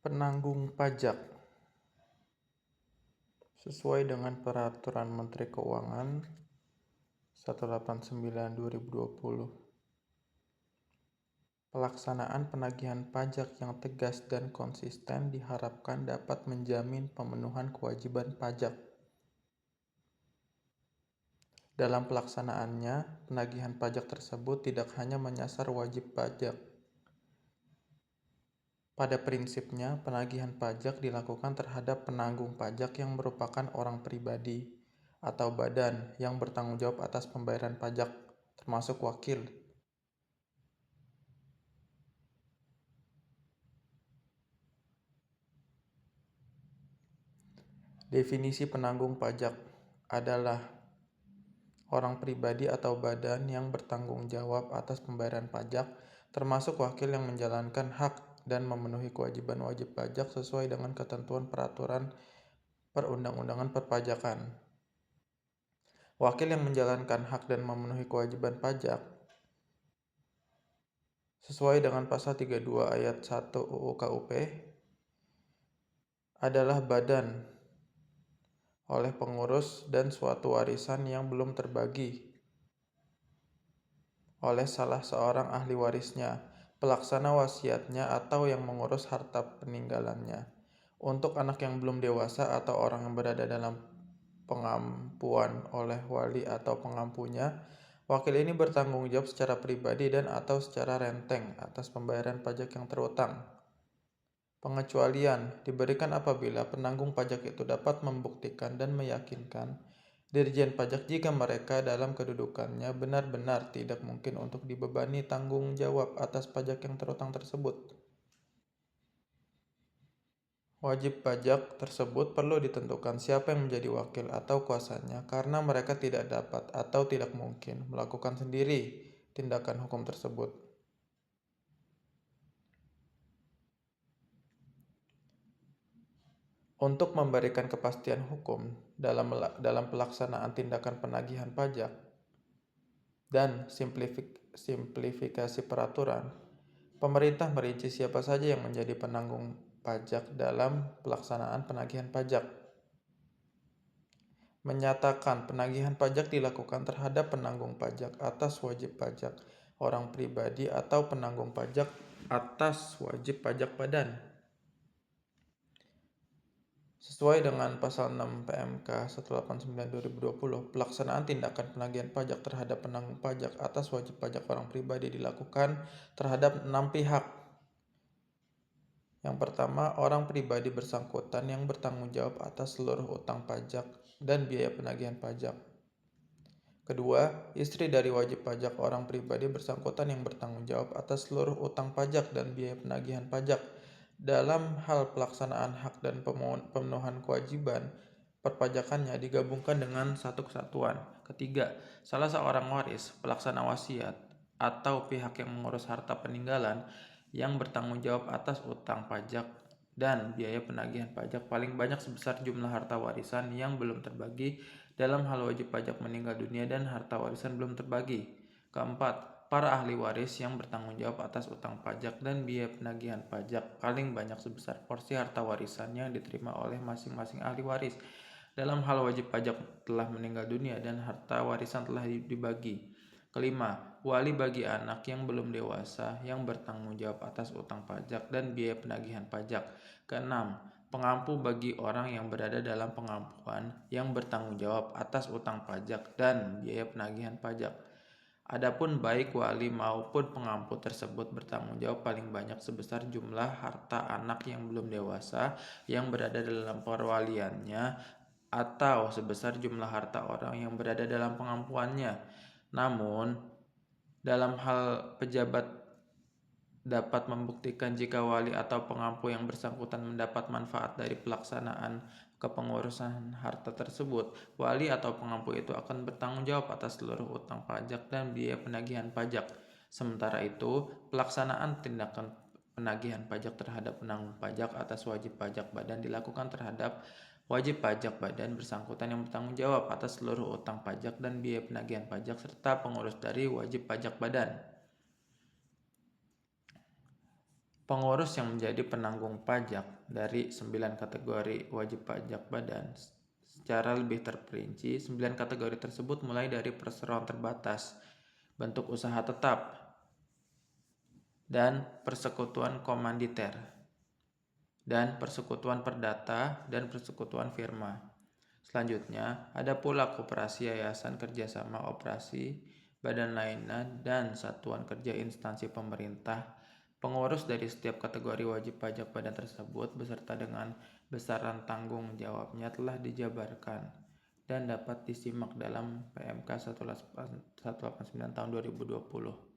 Penanggung pajak sesuai dengan Peraturan Menteri Keuangan 189/2020. Pelaksanaan penagihan pajak yang tegas dan konsisten diharapkan dapat menjamin pemenuhan kewajiban pajak. Dalam pelaksanaannya, penagihan pajak tersebut tidak hanya menyasar wajib pajak. Pada prinsipnya, penagihan pajak dilakukan terhadap penanggung pajak yang merupakan orang pribadi atau badan yang bertanggung jawab atas pembayaran pajak, termasuk wakil. Definisi penanggung pajak adalah orang pribadi atau badan yang bertanggung jawab atas pembayaran pajak, termasuk wakil yang menjalankan hak dan memenuhi kewajiban wajib pajak sesuai dengan ketentuan peraturan perundang-undangan perpajakan. Wakil yang menjalankan hak dan memenuhi kewajiban pajak sesuai dengan pasal 32 ayat 1 UU KUP adalah badan oleh pengurus dan suatu warisan yang belum terbagi oleh salah seorang ahli warisnya, pelaksana wasiatnya atau yang mengurus harta peninggalannya. Untuk anak yang belum dewasa atau orang yang berada dalam pengampuan oleh wali atau pengampunya, wakil ini bertanggung jawab secara pribadi dan atau secara renteng atas pembayaran pajak yang terutang. Pengecualian diberikan apabila penanggung pajak itu dapat membuktikan dan meyakinkan Dirjen Pajak jika mereka dalam kedudukannya benar-benar tidak mungkin untuk dibebani tanggung jawab atas pajak yang terutang tersebut. Wajib pajak tersebut perlu ditentukan siapa yang menjadi wakil atau kuasanya karena mereka tidak dapat atau tidak mungkin melakukan sendiri tindakan hukum tersebut. Untuk memberikan kepastian hukum dalam pelaksanaan tindakan penagihan pajak dan simplifikasi peraturan, pemerintah merinci siapa saja yang menjadi penanggung pajak dalam pelaksanaan penagihan pajak. Menyatakan penagihan pajak dilakukan terhadap penanggung pajak atas wajib pajak orang pribadi atau penanggung pajak atas wajib pajak badan. Sesuai dengan pasal 6 PMK 189/2020, pelaksanaan tindakan penagihan pajak terhadap penanggung pajak atas wajib pajak orang pribadi dilakukan terhadap 6 pihak. Yang pertama, orang pribadi bersangkutan yang bertanggung jawab atas seluruh utang pajak dan biaya penagihan pajak. Kedua, istri dari wajib pajak orang pribadi bersangkutan yang bertanggung jawab atas seluruh utang pajak dan biaya penagihan pajak dalam hal pelaksanaan hak dan pemenuhan kewajiban perpajakannya digabungkan dengan satu kesatuan. Ketiga, salah seorang waris, pelaksana wasiat, atau pihak yang mengurus harta peninggalan yang bertanggung jawab atas utang pajak dan biaya penagihan pajak paling banyak sebesar jumlah harta warisan yang belum terbagi dalam hal wajib pajak meninggal dunia dan harta warisan belum terbagi. Keempat, para ahli waris yang bertanggung jawab atas utang pajak dan biaya penagihan pajak paling banyak sebesar porsi harta warisan yang diterima oleh masing-masing ahli waris dalam hal wajib pajak telah meninggal dunia dan harta warisan telah dibagi. Kelima, wali bagi anak yang belum dewasa yang bertanggung jawab atas utang pajak dan biaya penagihan pajak. Keenam, pengampu bagi orang yang berada dalam pengampuan yang bertanggung jawab atas utang pajak dan biaya penagihan pajak. Adapun baik wali maupun pengampu tersebut bertanggung jawab paling banyak sebesar jumlah harta anak yang belum dewasa yang berada dalam perwaliannya atau sebesar jumlah harta orang yang berada dalam pengampuannya. Namun, dalam hal pejabat dapat membuktikan jika wali atau pengampu yang bersangkutan mendapat manfaat dari pelaksanaan kepengurusan harta tersebut, wali atau pengampu itu akan bertanggung jawab atas seluruh utang pajak dan biaya penagihan pajak. Sementara itu, pelaksanaan tindakan penagihan pajak terhadap penanggung pajak atas wajib pajak badan dilakukan terhadap wajib pajak badan bersangkutan yang bertanggung jawab atas seluruh utang pajak dan biaya penagihan pajak serta pengurus dari wajib pajak badan. Pengurus yang menjadi penanggung pajak dari 9 kategori wajib pajak badan. Secara lebih terperinci, 9 kategori tersebut mulai dari perseroan terbatas, bentuk usaha tetap, dan persekutuan komanditer, dan persekutuan perdata, dan persekutuan firma. Selanjutnya, ada pula koperasi, yayasan, kerjasama, operasi, badan lainnya, dan satuan kerja instansi pemerintah. Pengurus dari setiap kategori wajib pajak badan tersebut beserta dengan besaran tanggung jawabnya telah dijabarkan dan dapat disimak dalam PMK 189 tahun 2020.